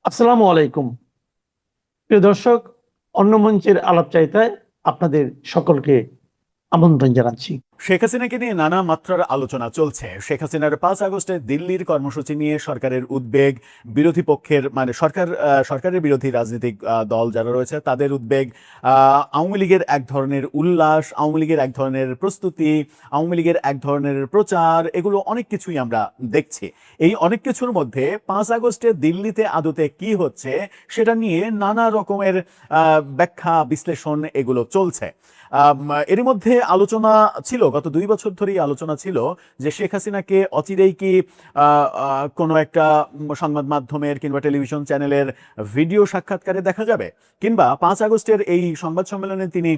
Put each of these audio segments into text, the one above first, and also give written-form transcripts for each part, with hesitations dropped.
আসসালামু আলাইকুম। প্রিয় দর্শক, অন্য মঞ্চের আলাপচারিতায় আপনাদের সকলকে আমন্ত্রণ জানাচ্ছি। শেখ হাসিনাকে নিয়ে নানা মাত্রার আলোচনা চলছে। শেখ হাসিনার 5 আগস্টে দিল্লির কর্মসূচি নিয়ে সরকারের উদ্বেগ, বিরোধী পক্ষের মানে সরকারের বিরোধী রাজনৈতিক দল যারা রয়েছে তাদের উদ্বেগ, আওয়ামী লীগের এক ধরনের উল্লাস, আওয়ামী লীগের এক ধরনের প্রস্তুতি, আওয়ামী লীগের এক ধরনের প্রচার, এগুলো অনেক কিছুই আমরা দেখছি। এই অনেক কিছুর মধ্যে 5 আগস্টে দিল্লিতে আদতে কি হচ্ছে সেটা নিয়ে নানা রকমের ব্যাখ্যা, বিশ্লেষণ এগুলো চলছে। এর মধ্যে আলোচনা ছিল, গত 2 বছর ধরেই আলোচনা ছিল যে শেখ হাসিনাকে অচিরেই কি কোনো একটা সংবাদ মাধ্যমের কিংবা টেলিভিশন চ্যানেলের ভিডিও সাক্ষাৎকারে দেখা যাবে, কিংবা 5 আগস্টের এই সংবাদ সম্মেলনে তিনি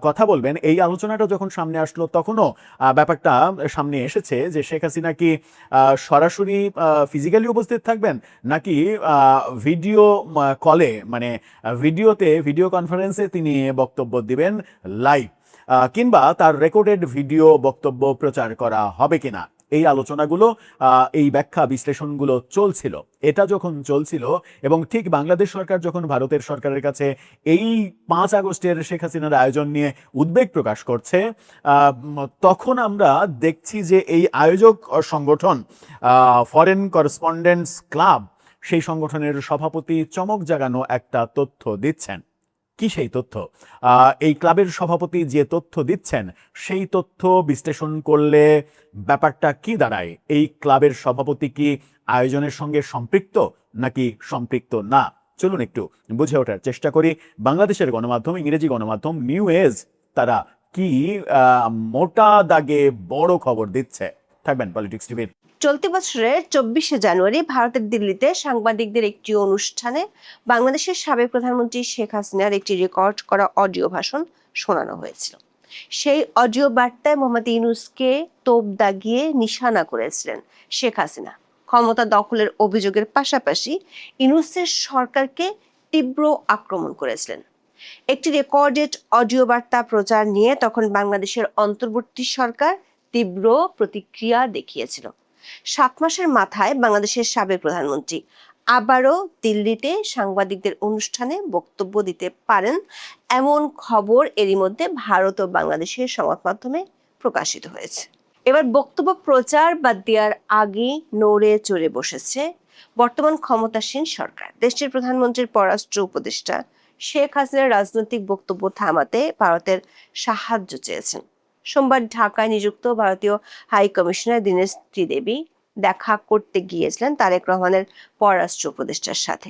কথা বলবেন। এই আলোচনাটা যখন সামনে আসলো তখনও ব্যাপারটা সামনে এসেছে যে শেখ হাসিনা কি সরাসরি ফিজিক্যালি উপস্থিত থাকবেন, নাকি ভিডিও কলে, মানে ভিডিও কনফারেন্সে তিনি বক্তব্য দিবেন লাইভ, কিংবা তার রেকর্ডেড ভিডিও বক্তব্য প্রচার করা হবে কিনা। এই আলোচনাগুলো, এই ব্যাখ্যা বিশ্লেষণগুলো চলছিল। এটা যখন চলছিল এবং ঠিক বাংলাদেশ সরকার যখন ভারতের সরকারের কাছে এই 5 আগস্টের শেখ হাসিনার আয়োজন নিয়ে উদ্বেগ প্রকাশ করছে, তখন আমরা দেখছি যে এই আয়োজক সংগঠন ফরেন করেসপন্ডেন্টস ক্লাব, সেই সংগঠনের সভাপতি চমক জাগানো একটা তথ্য দিচ্ছেন। কি সেই তথ্য? এই ক্লাবের সভাপতি যে তথ্য দিচ্ছেন, সেই তথ্য বিশ্লেষণ করলে ব্যাপারটা কি দাঁড়ায়? এই ক্লাবের সভাপতি কি আয়োজনের সঙ্গে সম্পৃক্ত নাকি সম্পৃক্ত না? চলুন একটু বুঝে ওঠার চেষ্টা করি। বাংলাদেশের গণমাধ্যম, ইংরেজি গণমাধ্যম নিউ এজ, তারা কি মোটা দাগে বড় খবর দিচ্ছে। থাকবেন পলিটিক্স টিভির। চলতি বছরের 24শে জানুয়ারি ভারতের দিল্লিতে সাংবাদিকদের একটি অনুষ্ঠানে বাংলাদেশের সাবেক প্রধানমন্ত্রী শেখ হাসিনার একটি রেকর্ড করা অডিও ভাষণ শোনানো হয়েছিল। সেই অডিও বার্তায় মোহাম্মদ ইউনূসকে তোপ দাগিয়ে নিশানা করেছিলেন শেখ হাসিনা। ক্ষমতা দখলের অভিযোগের পাশাপাশি ইউনূসের সরকারকে তীব্র আক্রমণ করেছিলেন। একটি রেকর্ডেড অডিও বার্তা প্রচার নিয়ে তখন বাংলাদেশের অন্তর্বর্তী সরকার তীব্র প্রতিক্রিয়া দেখিয়েছিল। 7 মাসের মাথায় বাংলাদেশের সাবেক প্রধানমন্ত্রী আবারও দিল্লিতে সাংবাদিকদের অনুষ্ঠানে বক্তব্য দিতে পারেন, এমন খবর এরই মধ্যে ভারত ও বাংলাদেশের সংবাদ মাধ্যমে প্রকাশিত হয়েছে। এবার বক্তব্য প্রচার বা দেওয়ার আগেই নড়ে চড়ে বসেছে বর্তমান ক্ষমতাসীন সরকার। দেশটির প্রধানমন্ত্রীর পররাষ্ট্র উপদেষ্টা শেখ হাসিনার রাজনৈতিক বক্তব্য থামাতে ভারতের সাহায্য চেয়েছেন। সোমবার ঢাকায় নিযুক্ত ভারতীয় হাই কমিশনার দীনেশ ত্রিদেবী দেখা করতে গিয়েছিলেন তারেক রহমানের পররাষ্ট্র উপদেষ্টার সাথে।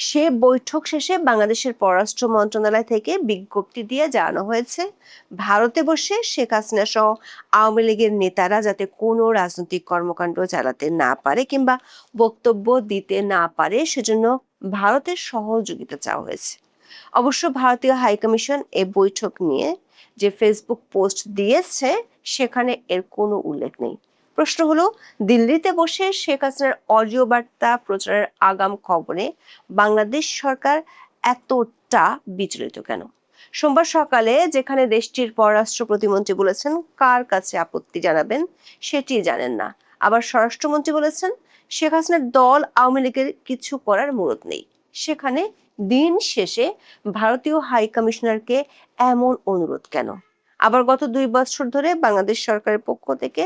সে বৈঠক শেষে বাংলাদেশের পররাষ্ট্র মন্ত্রণালয় থেকে বিজ্ঞপ্তি দিয়ে জানানো হয়েছে, ভারতে বসে শেখ হাসিনা সহ আওয়ামী লীগের নেতারা যাতে কোনো রাজনৈতিক কর্মকাণ্ড চালাতে না পারে কিংবা বক্তব্য দিতে না পারে, সেজন্য ভারতের সহযোগিতা চাওয়া হয়েছে। অবশ্য ভারতীয় হাইকমিশন এ বৈঠক নিয়ে যে ফেসবুক পোস্ট দিয়েছে, সেখানে এর কোনো উল্লেখ নেই। প্রশ্ন হলো, দিল্লিতে বসে শেখ হাসিনার অডিও বার্তা প্রচারের আগাম খবরে বাংলাদেশ সরকার এতটা বিচলিত কেন? সোমবার সকালে যেখানে দেশটির পররাষ্ট্র প্রতিমন্ত্রী বলেছেন কার কাছে আপত্তি জানাবেন সেটি জানেন না, আবার স্বরাষ্ট্রমন্ত্রী বলেছেন শেখ হাসিনার দল আওয়ামী লীগের কিছু করার মুরত নেই, সেখানে দিন শেষে ভারতীয় হাই কমিশনারকে এমন অনুরোধ কেন? আবার গত 2 বছর ধরে বাংলাদেশ সরকারের পক্ষ থেকে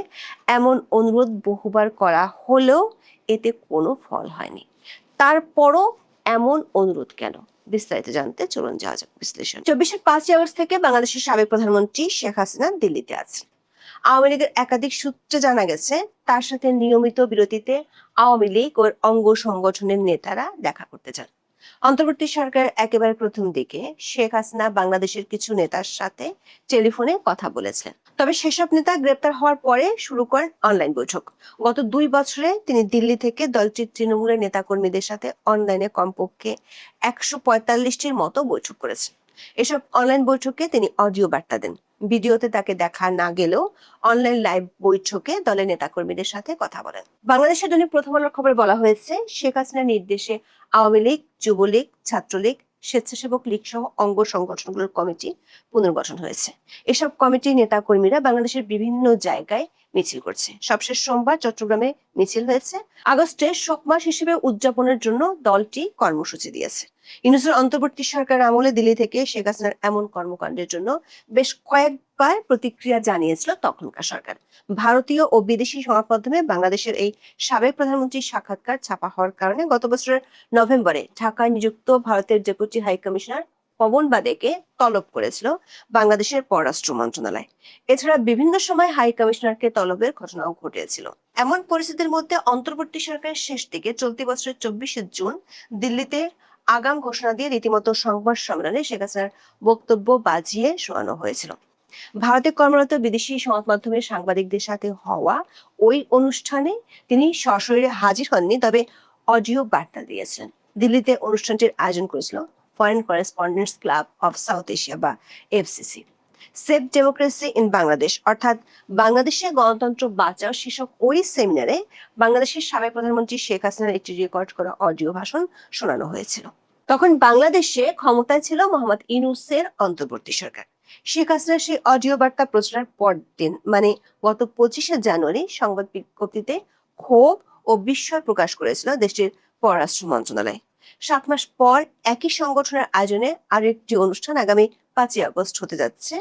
এমন অনুরোধ বহুবার করা হলেও এতে কোনো ফল হয়নি। তারপরও এমন অনুরোধ কেন? বিস্তারিত জানতে চলুন যাওয়া যাক বিশ্লেষণ। 5 আগস্ট থেকে বাংলাদেশের সাবেক প্রধানমন্ত্রী শেখ হাসিনা দিল্লিতে আছেন। আওয়ামী লীগের একাধিক সূত্রে জানা গেছে তার সাথে নিয়মিত বিরতিতে আওয়ামী লীগ ও অঙ্গ সংগঠনের নেতারা দেখা করতে যান। অন্তর্বর্তী সরকারের একেবারে প্রথম দিকে শেখ হাসিনা বাংলাদেশের কিছু নেতার সাথে টেলিফোনে কথা বলেছিলেন, তবে সেসব নেতা গ্রেপ্তার হওয়ার পরে শুরু করেন অনলাইন বৈঠক। গত 2 বছরে তিনি দিল্লি থেকে দলটির তৃণমূলের নেতাকর্মীদের সাথে অনলাইনে কমপক্ষে 145টির মতো বৈঠক করেছেন। এসব অনলাইন বৈঠকে তিনি অডিও বার্তা দেন। ভিডিওতে তাকে দেখা না গেলেও অনলাইন লাইভ বৈঠকে দলের নেতাকর্মীদের সাথে কথা বলেন। বাংলাদেশের দৈনিক প্রথম আলোর খবরে বলা হয়েছে, শেখ হাসিনার নির্দেশে আওয়ামী লীগ, যুবলীগ, ছাত্রলীগ, স্বেচ্ছাসেবক লীগ সহ অঙ্গ সংগঠনগুলোর কমিটি পুনর্গঠন হয়েছে। এসব কমিটির নেতাকর্মীরা বাংলাদেশের বিভিন্ন জায়গায় মিছিল করছে। সবশেষ সোমবার চট্টগ্রামে মিছিল হয়েছে। আগস্টে শোক মাস হিসেবে উদযাপনের জন্য দলটি কর্মসূচি দিয়েছে। ইউনূসের অন্তর্বর্তী সরকার আমলে দিল্লি থেকে শেখ হাসিনার এমন কর্মকাণ্ডের জন্য বেশ কয়েকবার প্রতিক্রিয়া জানিয়েছিল তখনকার সরকার। ভারতীয় ও বিদেশি সংবাদ মাধ্যমে বাংলাদেশের এই সাবেক প্রধানমন্ত্রীর সাক্ষাৎকার ছাপা হওয়ার কারণে গত বছরের নভেম্বরে ঢাকায় নিযুক্ত ভারতের ডেপুটি হাই কমিশনার পবন বাদেকে তলব করেছিল বাংলাদেশের পররাষ্ট্র মন্ত্রণালয়। এছাড়া বিভিন্ন সময় হাই কমিশনারকে তলবের ঘটনাও ঘটেছিল। এমন পরিস্থিতির মধ্যে অন্তর্বর্তী সরকারের শেষ দিকে চলতি বছরের 24শে জুন দিল্লিতে আগাম ঘোষণা দিয়ে রীতিমতো সংবাদ সম্মেলনে শেখ হাসিনার বক্তব্য বাজিয়ে শোনানো হয়েছিল। ভারতে কর্মরত বিদেশি সংবাদ মাধ্যমের সাংবাদিকদের সাথে হওয়া ওই অনুষ্ঠানে তিনি সশরীরে হাজির হননি, তবে অডিও বার্তা দিয়েছিলেন। দিল্লিতে অনুষ্ঠানটির আয়োজন করেছিল Foreign Correspondents Club of South Asia বা FCC. Save Democracy in Bangladesh অর্থাৎ বাংলাদেশে গণতন্ত্র বাঁচাও শীর্ষক ওই সেমিনারে বাংলাদেশের সাবেক প্রধানমন্ত্রী শেখ হাসিনার একটি রেকর্ড করা অডিও ভাষণ শোনানো হয়েছিল। তখন বাংলাদেশে ক্ষমতায় ছিল মোহাম্মদ ইউনূসের অন্তর্বর্তী সরকার। শেখ হাসিনা সেই অডিও বার্তা প্রচারের পরদিন মানে গত 25শে জানুয়ারি সংবাদ বিজ্ঞপ্তিতে ক্ষোভ ও বিস্ময় প্রকাশ করেছিল দেশটির পররাষ্ট্র মন্ত্রণালয়। 7 মাস পর একই সংগঠনের আয়োজনে আরো একটি অনুষ্ঠান আগামী 5ই আগস্ট হতে যাচ্ছে,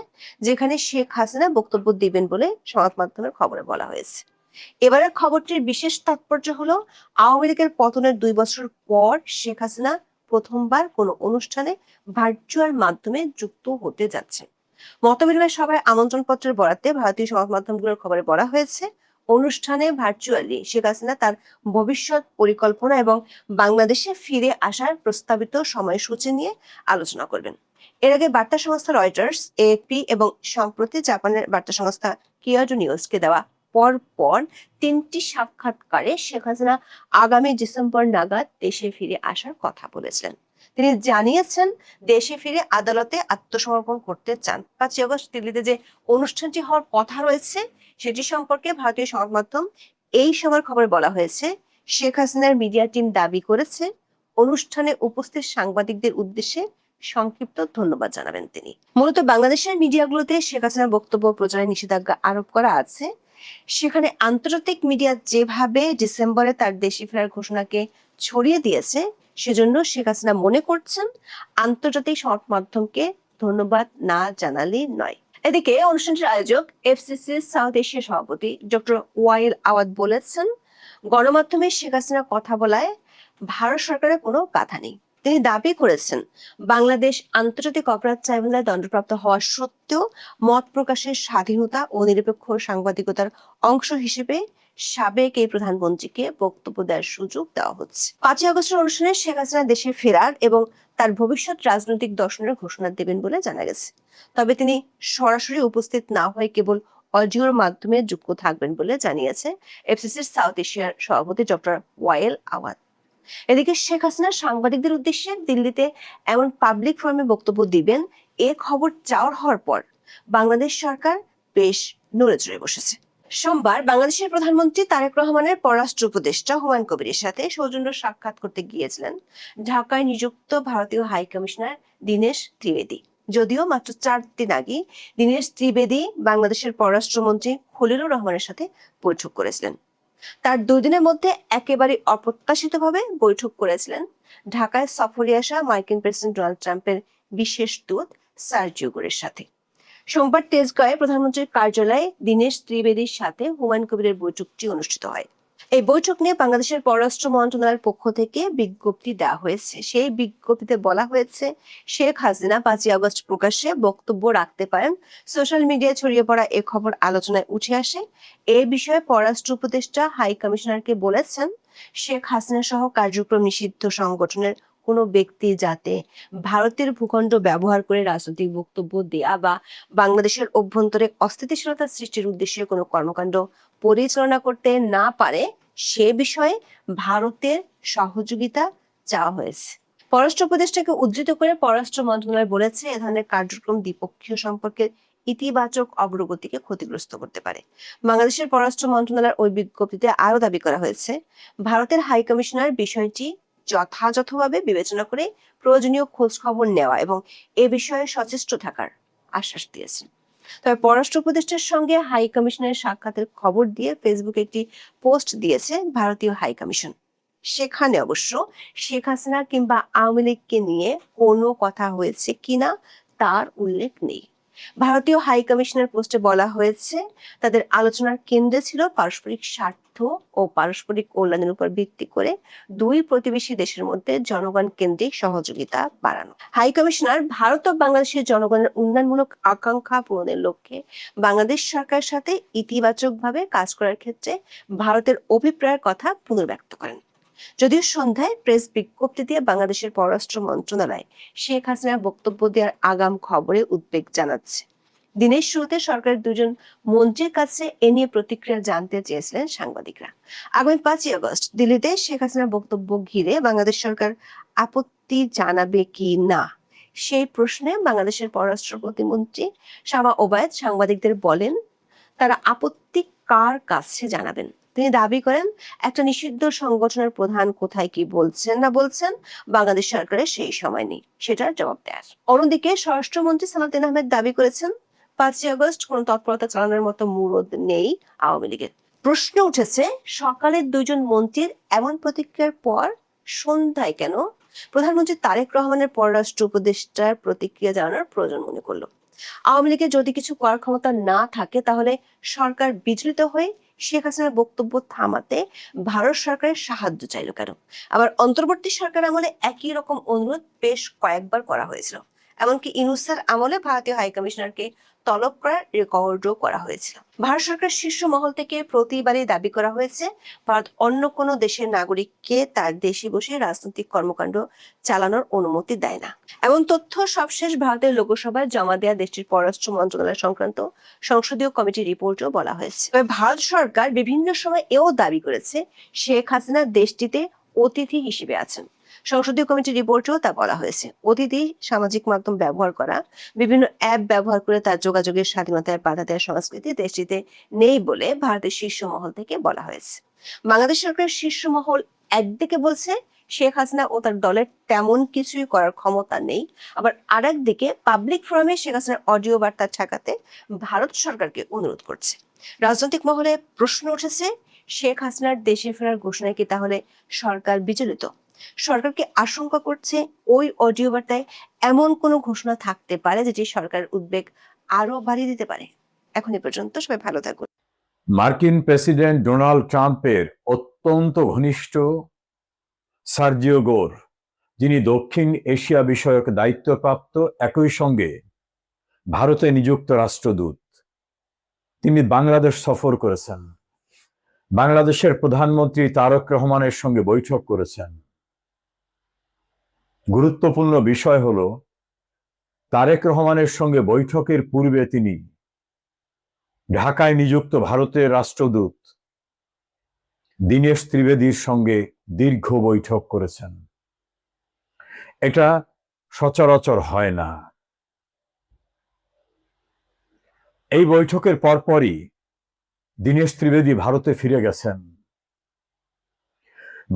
যেখানে শেখ হাসিনা বক্তব্য দিবেন বলে সংবাদ মাধ্যমের খবরে বলা হয়েছে। এবারের খবরটির বিশেষ তাৎপর্য হলো আওয়ামী লীগের পতনের 2 বছর পর শেখ হাসিনা প্রথমবার কোনো অনুষ্ঠানে ভার্চুয়াল মাধ্যমে যুক্ত হতে যাচ্ছে। মতবিনিময় সভায় আমন্ত্রণপত্রের বরাতে ভারতীয় সংবাদ মাধ্যমগুলোর খবরে বলা হয়েছে, অনুষ্ঠানে ভার্চুয়ালি শেখ হাসিনা তার ভবিষ্যৎ পরিকল্পনা এবং বাংলাদেশে ফিরে আসার প্রস্তাবিত সময়সূচি নিয়ে আলোচনা করবেন। এর আগে বার্তা সংস্থা রয়টার্স, এএফপি এবং সম্প্রতি জাপানের বার্তা সংস্থা কিয়োডো নিউজকে দেওয়া পরপর 3টি সাক্ষাৎকারে শেখ হাসিনা আগামী ডিসেম্বর নাগাদ দেশে ফিরে আসার কথা বলেছিলেন। তিনি জানিয়েছেন দেশে ফিরে আদালতে আত্মসমর্পণ করতে চান। 5ই আগস্ট দিল্লিতে যে অনুষ্ঠানটি হওয়ার কথা রয়েছে সেটি সম্পর্কে ভারতীয় সংবাদ মাধ্যম এই সময়ের খবরে বলা হয়েছে, শেখ হাসিনার মিডিয়া টিম দাবি করেছে অনুষ্ঠানে উপস্থিত সাংবাদিকদের উদ্দেশ্যে সংক্ষিপ্ত ধন্যবাদ জানাবেন তিনি। মূলত বাংলাদেশের মিডিয়াগুলোতে শেখ হাসিনার বক্তব্য প্রচারে নিষেধাজ্ঞা আরোপ করা আছে। সেখানে আন্তর্জাতিক মিডিয়া যেভাবে ডিসেম্বরে তার দেশে ফেরার ঘোষণাকে ছড়িয়ে দিয়েছে, সেজন্য শেখ হাসিনা মনে করছেন আন্তর্জাতিক সংবাদ মাধ্যমকে ধন্যবাদ না জানালে নয়। এদিকে অনুষ্ঠানটির আয়োজক এফসিসি সাউথ এশিয়া সভাপতি ডক্টর ওয়াইল আওয়াদ বলেছেন, গণমাধ্যমে শেখ হাসিনা কথা বলায় ভারত সরকারের কোনো বাধা নেই। তিনি দাবি করেছেন বাংলাদেশ আন্তর্জাতিক অপরাধ ট্রাইব্যুনালে দণ্ডপ্রাপ্ত হওয়া সত্ত্বেও মত প্রকাশের স্বাধীনতা ও নিরপেক্ষ সাংবাদিকতার অংশ হিসেবে সাবেক এই প্রধানমন্ত্রীকে বক্তব্য দেওয়ার সুযোগ দেওয়া হচ্ছে। 5ই আগস্টের অনুষ্ঠানে শেখ হাসিনা দেশে ফেরার এবং তার ভবিষ্যৎ রাজনৈতিক দর্শনের ঘোষণা দেবেন বলে জানা গেছে। তবে তিনি সরাসরি উপস্থিত না হয়ে কেবল অডিওর মাধ্যমে যুক্ত থাকবেন বলে জানিয়েছে এফসিসির সাউথ এশিয়ার সভাপতি ডক্টর ওয়াইল আওয়াদ। এদিকে শেখ হাসিনা সাংবাদিকদের উদ্দেশ্যে দিল্লিতে এমন পাবলিক ফোরামে বক্তব্য দিবেন এ খবর চাওয়ার হওয়ার পর বাংলাদেশ সরকার বেশ নড়েচড়ে বসেছে। সোমবার বাংলাদেশের প্রধানমন্ত্রী তারেক রহমানের পররাষ্ট্র উপদেষ্টা হুমায়ুন কবিরের সাথে সৌজন্য সাক্ষাৎ করতে গিয়েছিলেন ঢাকায় নিযুক্ত ভারতীয় হাই কমিশনার দীনেশ ত্রিবেদী। যদিও মাত্র 4 দিন আগে দীনেশ ত্রিবেদী বাংলাদেশের পররাষ্ট্রমন্ত্রী খলিলুর রহমানের সাথে বৈঠক করেছিলেন। তার 2 দিনের মধ্যে একেবারে অপ্রত্যাশিতভাবে বৈঠক করেছিলেন ঢাকায় সফরে আসা মার্কিন প্রেসিডেন্ট ডোনাল্ড ট্রাম্পের বিশেষ দূত সার্জিও গোরের সাথে। সোমবার তেজগাঁয়ে প্রধানমন্ত্রীর কার্যালয়ে দীনেশ ত্রিবেদীর সাথে হুমায়ুন কবিরের বৈঠকটি অনুষ্ঠিত হয়। এই বৈঠক নিয়ে বাংলাদেশের পররাষ্ট্র মন্ত্রণালয়ের পক্ষ থেকে বিজ্ঞপ্তি দেওয়া হয়েছে। সেই বিজ্ঞপ্তিতে বলা হয়েছে, শেখ হাসিনা 5ই আগস্ট প্রকাশ্যে বক্তব্য রাখতে পারেন। সোশ্যাল মিডিয়ায় ছড়িয়ে পড়া এ খবর আলোচনায় উঠে আসে। এ বিষয়ে পররাষ্ট্র উপদেষ্টা হাই কমিশনারকে বলেছেন, শেখ হাসিনা সহ কার্যক্রম নিষিদ্ধ সংগঠনের কোনো ব্যক্তি যাতে ভারতের ভূখণ্ড ব্যবহার করে রাজনৈতিক বক্তব্য দেয়া বা বাংলাদেশের অভ্যন্তরে অস্থিতিশীলতা সৃষ্টির উদ্দেশ্যে কোনো কর্মকাণ্ড পরিচালনা করতে না পারে সে বিষয়ে ভারতের সহযোগিতা চাওয়া হয়েছে। পররাষ্ট্র উপদেষ্টাকে উদ্ধৃত করে পররাষ্ট্র মন্ত্রণালয় বলেছে, এ ধরনের কার্যক্রম দ্বিপক্ষীয় সম্পর্কের ইতিবাচক অগ্রগতিকে ক্ষতিগ্রস্ত করতে পারে। বাংলাদেশের পররাষ্ট্র মন্ত্রণালয়ের ওই বিজ্ঞপ্তিতে আরও দাবি করা হয়েছে, ভারতের হাই কমিশনার বিষয়টি যথাযথভাবে বিবেচনা করে প্রয়োজনীয় খোঁজ খবর নেওয়া এবং এ বিষয়ে সচেষ্ট থাকার আশ্বাস দিয়েছেন। তবে পররাষ্ট্র উপদেষ্টার সঙ্গে হাই কমিশনের সাক্ষাতের খবর দিয়ে ফেসবুকে একটি পোস্ট দিয়েছে ভারতীয় হাই কমিশন। সেখানে অবশ্য শেখ হাসিনা কিংবা আওয়ামী লীগকে নিয়ে কোনো কথা হয়েছে কিনা তার উল্লেখ নেই। ভারতীয় হাই কমিশনের পোস্টে বলা হয়েছে, তাদের আলোচনার কেন্দ্রে ছিল পারস্পরিক স্বার্থ ও পারস্পরিক কল্যাণের উপর ভিত্তি করে দুই প্রতিবেশী দেশের মধ্যে জনগণ কেন্দ্রিক সহযোগিতা বাড়ানো। হাই কমিশনার ভারত ও বাংলাদেশের জনগণের উন্নয়নমূলক আকাঙ্ক্ষা পূরণের লক্ষ্যে বাংলাদেশ সরকারের সাথে ইতিবাচকভাবে কাজ করার ক্ষেত্রে ভারতের অভিপ্রায়ের কথা পুনর্ব্যক্ত করেন। যদিও সন্ধ্যায় প্রেস বিজ্ঞপ্তি দিয়ে বাংলাদেশের পররাষ্ট্র মন্ত্রণালয় শেখ হাসিনার বক্তব্য দেওয়ার আগাম খবরে উদ্বেগ জানাচ্ছে। দিনের শুরুতে সরকারের দুজন মন্ত্রীর কাছে এ নিয়ে প্রতিক্রিয়া জানতে চেয়েছিলেন সাংবাদিকরা। আগামী 5ই আগস্ট দিল্লিতে শেখ হাসিনার বক্তব্য ঘিরে বাংলাদেশ সরকার আপত্তি জানাবে কি না সেই প্রশ্নে বাংলাদেশের পররাষ্ট্র প্রতিমন্ত্রী শামা ওবায়দ সাংবাদিকদের বলেন, তারা আপত্তি কার কাছে জানাবেন। তিনি দাবি করেন, একটা নিষিদ্ধ সংগঠনের প্রধান কোথায় কি বলছেন না বলছেন বাংলাদেশ সরকারের সেই সময় নেই সেটার জবাব দেয়ার। অন্যদিকে স্বরাষ্ট্রমন্ত্রী সালাউদ্দিন আহমেদ দাবি করেছেন, 5ই আগস্ট কোন তৎপরতা চালানোর মতো মুরদ নেই আওয়ামী লীগের। প্রশ্ন উঠেছে, সকালের দুজন মন্ত্রীর এমন প্রতিক্রিয়ার পর সন্ধ্যায় কেন প্রধানমন্ত্রী তারেক রহমানের পররাষ্ট্র উপদেষ্টার প্রতিক্রিয়া জানানোর প্রয়োজন মনে করলো। আওয়ামী লীগের যদি কিছু করার ক্ষমতা না থাকে তাহলে সরকার বিচলিত হয়ে শেখ হাসিনার বক্তব্য থামাতে ভারত সরকারের সাহায্য চাইল কেন? আবার অন্তর্বর্তী সরকার আমলে একই রকম অনুরোধ বেশ কয়েকবার করা হয়েছিল। এমনকি ইউনূসের আমলে ভারতীয় হাই কমিশনারকে তলব করার রেকর্ডও করা হয়েছিল। ভারত সরকারের শীর্ষ মহল থেকে প্রতিবারই দাবি করা হয়েছে, ভারত অন্য কোনো দেশের নাগরিককে তার দেশে বসে রাজনৈতিক কর্মকাণ্ড চালানোর অনুমতি দেয় না। এমন তথ্য সবশেষ ভারতের লোকসভায় জমা দেওয়া দেশটির পররাষ্ট্র মন্ত্রণালয় সংক্রান্ত সংসদীয় কমিটির রিপোর্টও বলা হয়েছে। তবে ভারত সরকার বিভিন্ন সময় এও দাবি করেছে, শেখ হাসিনা দেশটিতে অতিথি হিসেবে আছেন। সংসদীয় কমিটির রিপোর্টেও তা বলা হয়েছে। অতিথি সামাজিক মাধ্যম ব্যবহার করা, বিভিন্ন অ্যাপ ব্যবহার করে তার যোগাযোগের স্বাধীনতায় বাধা দেওয়ার সংস্কৃতি দেশটিতে নেই বলে ভারতের শীর্ষ মহল থেকে বলা হয়েছে। বাংলাদেশ সরকারের শীর্ষ মহল একদিকে বলছে শেখ হাসিনা ও তার দলের তেমন কিছুই করার ক্ষমতা নেই, আবার আরেকদিকে পাবলিক ফোরামে শেখ হাসিনার অডিও বার্তা ঠেকাতে ভারত সরকারকে অনুরোধ করছে। রাজনৈতিক মহলে প্রশ্ন উঠেছে, শেখ হাসিনার দেশে ফেরার ঘোষণায় কি তাহলে সরকার বিচলিত? সরকারকে আশঙ্কা করছে ওই অডিও বার্তায় এমন কোনো ঘোষণা থাকতে পারে যেটি সরকারের উদ্বেগ আরো বাড়িয়ে দিতে পারে। এখন এ পর্যন্ত, সবাই ভালো থাকুন। মার্কিন প্রেসিডেন্ট ডোনাল্ড ট্রাম্পের অত্যন্ত ঘনিষ্ঠ সার্জিও গোর, যিনি দক্ষিণ এশিয়া বিষয়ক দায়িত্বপ্রাপ্ত, একই সঙ্গে ভারতে নিযুক্ত রাষ্ট্রদূত, তিনি বাংলাদেশ সফর করেছেন। বাংলাদেশের প্রধানমন্ত্রী তারেক রহমানের সঙ্গে বৈঠক করেছেন। গুরুত্বপূর্ণ বিষয় হলো, তারেক রহমানের সঙ্গে বৈঠকের পূর্বে তিনি ঢাকায় নিযুক্ত ভারতের রাষ্ট্রদূত দীনেশ ত্রিবেদীর সঙ্গে দীর্ঘ বৈঠক করেছেন। এটা সচরাচর হয় না। এই বৈঠকের পরপরই দীনেশ ত্রিবেদী ভারতে ফিরে গেছেন।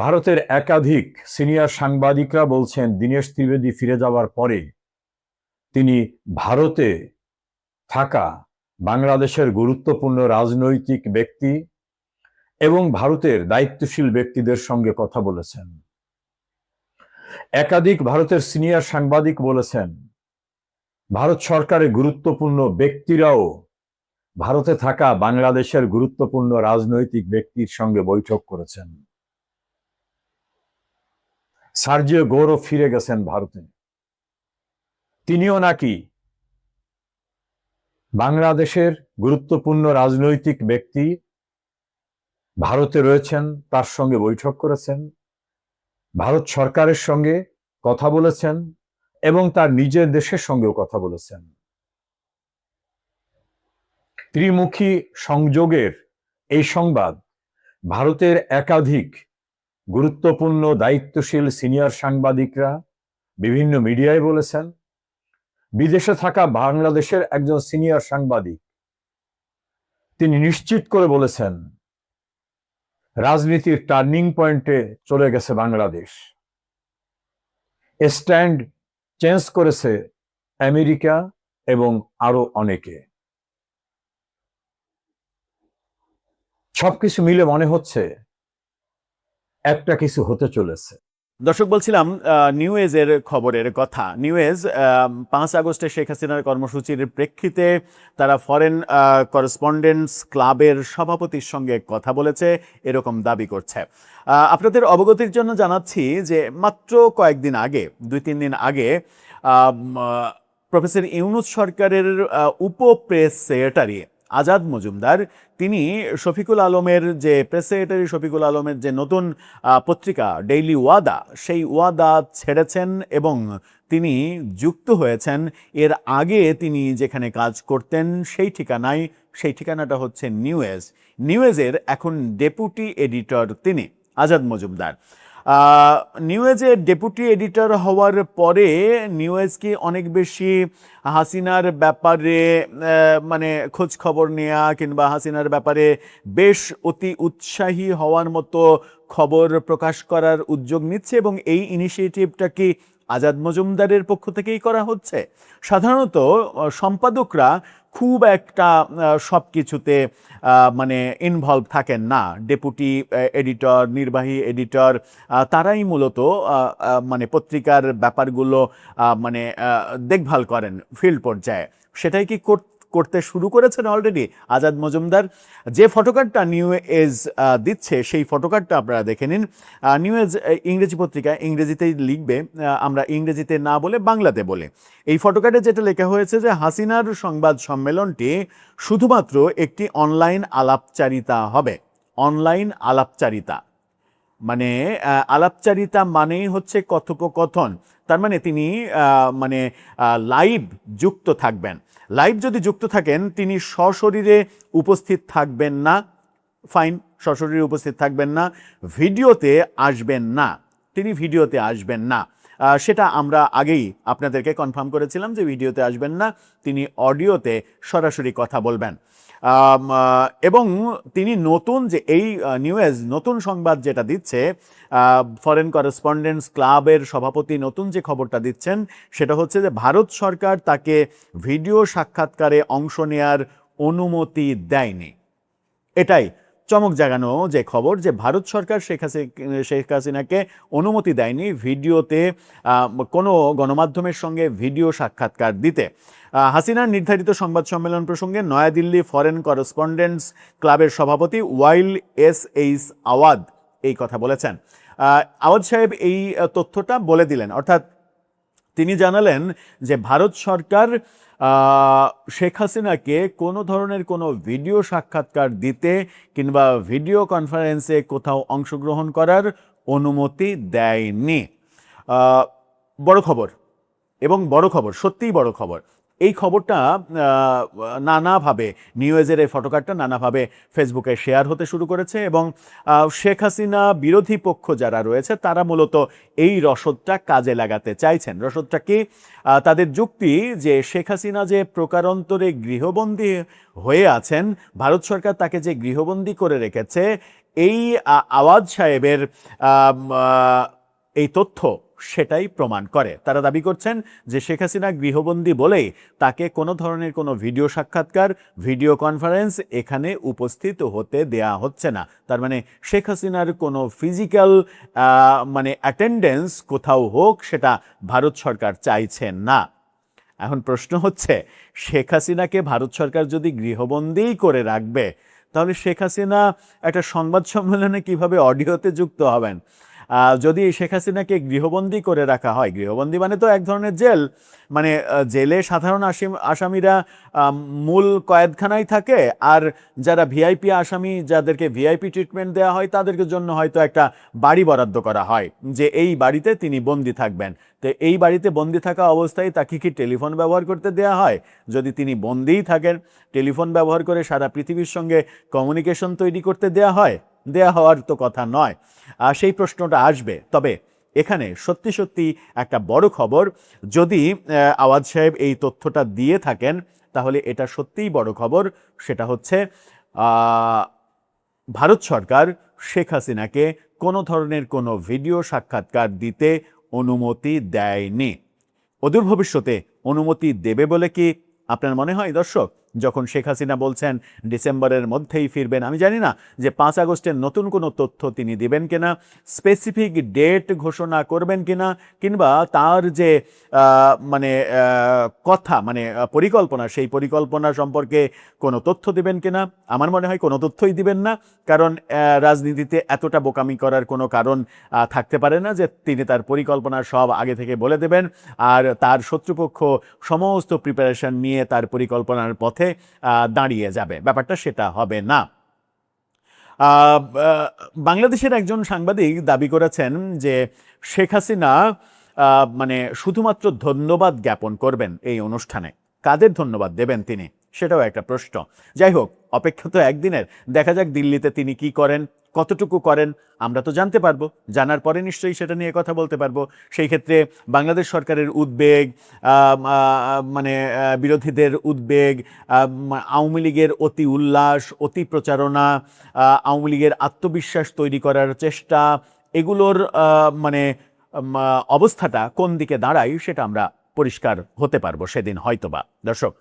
ভারতের একাধিক সিনিয়র সাংবাদিকরা বলছেন, দীনেশ ত্রিবেদী ফিরে যাওয়ার পরে তিনি ভারতে থাকা বাংলাদেশের গুরুত্বপূর্ণ রাজনৈতিক ব্যক্তি এবং ভারতের দায়িত্বশীল ব্যক্তিদের সঙ্গে কথা বলেছেন। একাধিক ভারতের সিনিয়র সাংবাদিক বলেছেন, ভারত সরকারের গুরুত্বপূর্ণ ব্যক্তিরাও ভারতে থাকা বাংলাদেশের গুরুত্বপূর্ণ রাজনৈতিক ব্যক্তির সঙ্গে বৈঠক করেছেন। সার্জিও গোরও ফিরে গেছেন ভারতে। তিনিও নাকি বাংলাদেশের গুরুত্বপূর্ণ রাজনৈতিক ব্যক্তি ভারতে রয়েছেন, তার সঙ্গে বৈঠক করেছেন, ভারত সরকারের সঙ্গে কথা বলেছেন এবং তার নিজের দেশের সঙ্গেও কথা বলেছেন। ত্রিমুখী সংযোগের এই সংবাদ ভারতের একাধিক গুরুত্বপূর্ণ দায়িত্বশীল সিনিয়র সাংবাদিকরা বিভিন্ন মিডিয়ায় বলেছেন। বিদেশে থাকা বাংলাদেশের একজন সিনিয়র সাংবাদিক তিনি নিশ্চিত করে বলেছেন, রাজনীতির টার্নিং পয়েন্টে চলে গেছে বাংলাদেশ। স্ট্যান্ড চেঞ্জ করেছে আমেরিকা এবং আরো অনেকে। সবকিছু মিলে মনে হচ্ছে একটা কিছু হতে চলেছে। দর্শক, বলছিলাম নিউ এজের খবরের কথা। নিউ এজ 5 আগস্টে শেখ হাসিনার কর্মসূচির প্রেক্ষিতে তারা ফরেন করেসপন্ডেন্টস ক্লাবের সভাপতির সঙ্গে কথা বলেছে, এরকম দাবি করছে। আপনাদের অবগতির জন্য জানাচ্ছি যে মাত্র কয়েকদিন আগে, 2-3 দিন আগে প্রফেসর ইউনূস সরকারের উপ প্রেস সেক্রেটারি আজাদ মজুমদার, তিনি শফিকুল আলমের যে প্রেস সেক্রেটারি শফিকুল আলমের যে নতুন পত্রিকা ডেইলি ওয়াদা, সেই ওয়াদা ছেড়েছেন এবং তিনি যুক্ত হয়েছেন এর আগে তিনি যেখানে কাজ করতেন সেই ঠিকানায়। সেই ঠিকানাটা হচ্ছে নিউ এজ। নিউ এজের এখন ডেপুটি এডিটর তিনি আজাদ মজুমদার। নিউ এজের ডেপুটি এডিটর হওয়ার পরে নিউ এজকে অনেক বেশি হাসিনার ব্যাপারে মানে খোঁজ খবর নেওয়া কিংবা হাসিনার ব্যাপারে বেশ অতি উৎসাহী হওয়ার মতো খবর প্রকাশ করার উদ্যোগ নিচ্ছে, এবং এই ইনিশিয়েটিভটা কি আজাদ মজুমদারের পক্ষ থেকেই করা হচ্ছে? সাধারণত সম্পাদকরা খুব একটা সব কিছুতে মানে ইনভলভ থাকেন না। ডেপুটি এডিটর, নির্বাহী এডিটর, তারাই মূলত মানে পত্রিকার ব্যাপারগুলো মানে দেখভাল করেন ফিল্ড পর্যায়ে। সেটাই কি করতে শুরু করেছেন অলরেডি আজাদ মজুমদার? যে ফটোকার্ডটা নিউ এজ দিচ্ছে সেই ফটোকার্ডটা আপনারা দেখে নিন। নিউ এজ ইংরেজি পত্রিকা, ইংরেজিতেই লিখবে, আমরা ইংরেজিতে না বলে বাংলাতে বলে। এই ফটোকার্ডে যেটা লেখা হয়েছে যে হাসিনার সংবাদ সম্মেলনটি শুধুমাত্র একটি অনলাইন আলাপচারিতা হবে। অনলাইন আলাপচারিতা মানে আলাপচারিতা মানেই হচ্ছে কথোপকথন। তার মানে তিনি মানে লাইভ যুক্ত থাকবেন। লাইভ যদি যুক্ত থাকেন, তিনি সশরীরে উপস্থিত থাকবেন না। ফাইন, সশরীরে উপস্থিত থাকবেন না, ভিডিওতে আসবেন না, তিনি ভিডিওতে আসবেন না। সেটা আমরা আগেই আপনাদেরকে কনফার্ম করেছিলাম যে ভিডিওতে আসবেন না, তিনি অডিওতে সরাসরি কথা বলবেন। এবং তিনি নতুন যে এই নিউ এজ নতুন সংবাদ যেটা দিচ্ছে, ফরেন করেসপন্ডেন্টস ক্লাবের সভাপতি নতুন যে খবরটা দিচ্ছেন সেটা হচ্ছে যে ভারত সরকার তাকে ভিডিও সাক্ষাৎকারে অংশ নেয়ার অনুমতি দেয়নি। এটাই চমক জাগানো যে খবর, যে ভারত সরকার শেখ হাসিনাকে অনুমতি দেয়নি ভিডিওতে কোনো গণমাধ্যমের সঙ্গে ভিডিও সাক্ষাৎকার দিতে। হাসিনার নির্ধারিত সংবাদ সম্মেলন প্রসঙ্গে নয়াদিল্লি ফরেন করেসপন্ডেন্টস ক্লাবের সভাপতি ওয়াইল এইচ আওয়াদ এই কথা বলেছেন। আওয়াদ সাহেব এই তথ্যটা বলে দিলেন, অর্থাৎ তিনি জানালেন যে ভারত সরকার শেখ হাসিনাকে কোনো ধরনের কোনো ভিডিও সাক্ষাৎকার দিতে কিংবা ভিডিও কনফারেন্সে কোথাও অংশগ্রহণ করার অনুমতি দেয়নি। বড় খবর, এবং বড় খবর, সত্যিই বড় খবর। এই খবরটা নানাভাবে নিউ এজের এই ফটোকার্ডটা নানাভাবে ফেসবুকে শেয়ার হতে শুরু করেছে, এবং শেখ হাসিনা বিরোধী পক্ষ যারা রয়েছে তারা মূলত এই রসদটা কাজে লাগাতে চাইছেন। রসদটা কি? তাদের যুক্তি যে শেখ হাসিনা যে প্রকারান্তরে গৃহবন্দী হয়ে আছেন, ভারত সরকার তাকে যে গৃহবন্দী করে রেখেছে, এই আওয়াজ সাহেবের এই তথ্য সেটাই প্রমাণ করে। তারা দাবি করছেন যে শেখ হাসিনা গৃহবন্দী বলেই তাকে কোনো ধরনের কোনো ভিডিও সাক্ষাৎকার, ভিডিও কনফারেন্স এখানে উপস্থিত হতে দেয়া হচ্ছে না। তার মানে শেখ হাসিনার কোনো ফিজিক্যাল মানে অ্যাটেন্ডেন্স কোথাও হোক, সেটা ভারত সরকার চাইছেন না। এখন প্রশ্ন হচ্ছে, শেখ হাসিনাকে ভারত সরকার যদি গৃহবন্দী করে রাখবে, তাহলে শেখ হাসিনা একটা সংবাদ সম্মেলনে কিভাবে অডিওতে যুক্ত হবেন? যদি শেখ হাসিনাকে গৃহবন্দী করে রাখা হয়, গৃহবন্দী মানে তো এক ধরনের জেল, মানে জেলে সাধারণ আসামিরা মূল কয়েদখানায় থাকে, আর যারা ভিআইপি আসামি, যাদেরকে ভিআইপি ট্রিটমেন্ট দেওয়া হয়, তাদেরকে জন্য হয়তো একটা বাড়ি বরাদ্দ করা হয় যে এই বাড়িতে তিনি বন্দি থাকবেন। তো এই বাড়িতে বন্দি থাকা অবস্থায় তাকে কি টেলিফোন ব্যবহার করতে দেয়া হয়? যদি তিনি বন্দিই থাকেন, টেলিফোন ব্যবহার করে সারা পৃথিবীর সঙ্গে কমিউনিকেশন তৈরি করতে দেয়া হয়? দেয়া হওয়ার তো কথা নয়। সেই প্রশ্নটা আসবে। তবে এখানে সত্যি সত্যি একটা বড় খবর, যদি আওয়াজ সাহেব এই তথ্যটা দিয়ে থাকেন তাহলে এটা সত্যিই বড় খবর। সেটা হচ্ছে ভারত সরকার শেখ হাসিনাকে কোনো ধরনের কোনো ভিডিও সাক্ষাৎকার দিতে অনুমতি দেয়নি। অদূর ভবিষ্যতে অনুমতি দেবে বলে কি আপনার মনে হয় দর্শক? যখন শেখ হাসিনা বলছেন ডিসেম্বরের মধ্যেই ফিরবেন, আমি জানি না যে 5 আগস্টের নতুন কোনো তথ্য তিনি দিবেন কিনা, স্পেসিফিক ডেট ঘোষণা করবেন কিনা, কিংবা তার যে মানে কথা মানে পরিকল্পনা, সেই পরিকল্পনা সম্পর্কে কোনো তথ্য দিবেন কিনা। আমার মনে হয় কোনো তথ্যই দিবেন না, কারণ রাজনীতিতে এতটা বোকামি করার কোনো কারণ থাকতে পারে না যে তিনি তার পরিকল্পনা সব আগে থেকে বলে দেবেন আর তার শত্রুপক্ষ সমস্ত প্রিপারেশন নিয়ে তার পরিকল্পনার পথে দাঁড়িয়ে যাবে। ব্যাপারটা সেটা হবে না। বাংলাদেশের একজন সাংবাদিক দাবি করেছেন যে শেখ হাসিনা মানে শুধুমাত্র ধন্যবাদ জ্ঞাপন করবেন এই অনুষ্ঠানে। কাদের ধন্যবাদ দেবেন তিনি, সেটাও একটা প্রশ্ন। যাই হোক, অপেক্ষা তো একদিনের, দেখা যাক দিল্লিতে তিনি কি করেন, কতটুকু করেন, আমরা তো জানতে পারবো। জানার পরে নিশ্চয়ই সেটা নিয়ে কথা বলতে পারবো। সেই ক্ষেত্রে বাংলাদেশ সরকারের উদ্বেগ, মানে বিরোধীদের উদ্বেগ, আওয়ামী লীগের অতি উল্লাস, অতি প্রচারণা, আওয়ামী লীগের আত্মবিশ্বাস তৈরি করার চেষ্টা, এগুলোর মানে অবস্থাটা কোন দিকে দাঁড়ায় সেটা আমরা পরিষ্কার হতে পারবো সেদিন হয়তোবা। দর্শক,